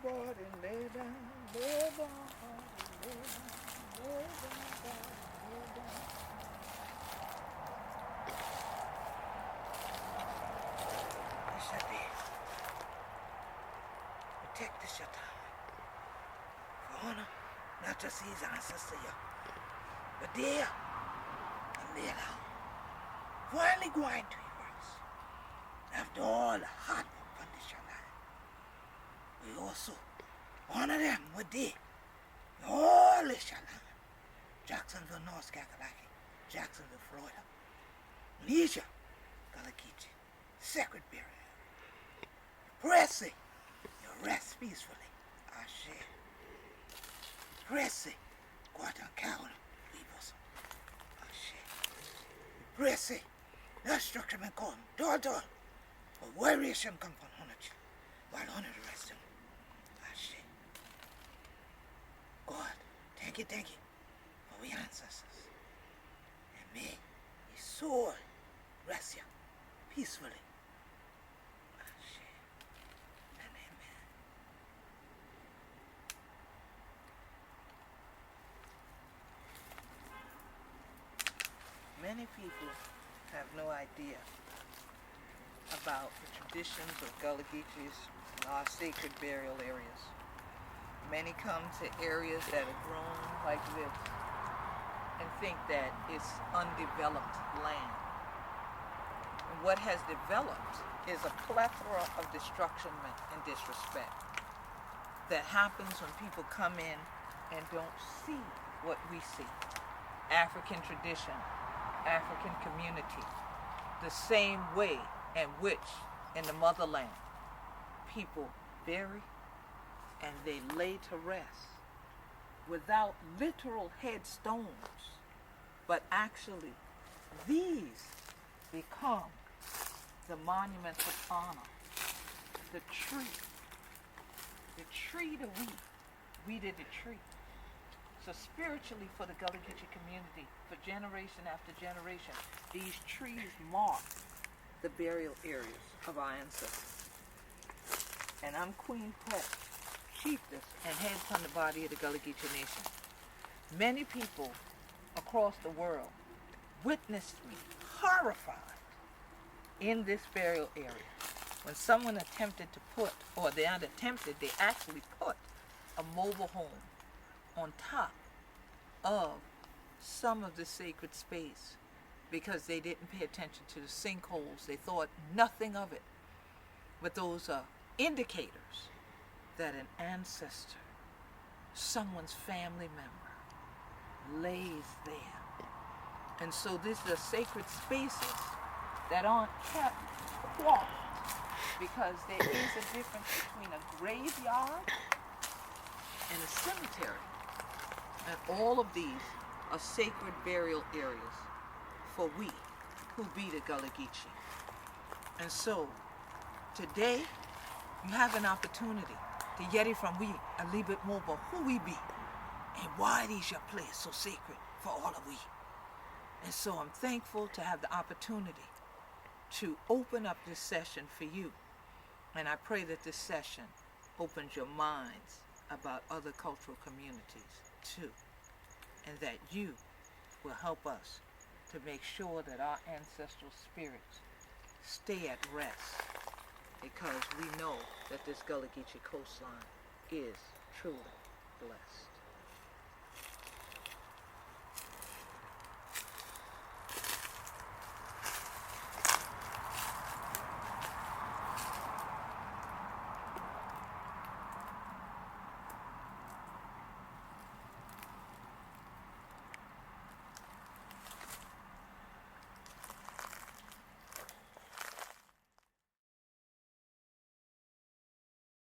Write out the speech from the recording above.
body, lay down, lay down, body, lay down, lay down, body, lay down. It should be. Protect the shelter. For honor, not just his ancestors here, but there and there now. Finally going to yours. After all the hard work on this land, we also honor them with the all this land. Jacksonville, North Carolina, Jacksonville, Florida, Geechee, Geechee Sacred Burial Areas. Pressing, you rest peacefully. Ashe. Pressing, Quet Gullah, peoples. Ashe. Pressing, the structure may come, door. But variation come from honor, while honor the rest of them. Ashe. God, thank you for we ancestors. And may his soul rest you peacefully. Ashe. And amen. Many people have no idea about the traditions of Gullah Geechees and our sacred burial areas. Many come to areas that are grown like this and think that it's undeveloped land. And what has developed is a plethora of destruction and disrespect that happens when people come in and don't see what we see. African tradition, African community, the same way in which in the motherland people bury and they lay to rest without literal headstones, but actually these become the monuments of honor. The tree to weeded the tree. So spiritually for the Gullah Geechee community, for generation after generation, these trees mark the burial areas of our ancestors. And I'm Queen Quet, Chieftess, and head from the body of the Gullah Geechee Nation. Many people across the world witnessed me horrified in this burial area when someone attempted to put, or they not attempted, they actually put a mobile home on top of some of the sacred space because they didn't pay attention to the sinkholes. They thought nothing of it. But those are indicators that an ancestor, someone's family member, lays there. And so these are sacred spaces that aren't kept quiet because there is a difference between a graveyard and a cemetery. And all of these are sacred burial areas for we who be the Gullah Geechee. And so today you have an opportunity to get it from we a little bit more about who we be and why these your place so sacred for all of we. And so I'm thankful to have the opportunity to open up this session for you. And I pray that this session opens your minds about other cultural communities too, and that you will help us to make sure that our ancestral spirits stay at rest, because we know that this Gullah Geechee coastline is truly blessed.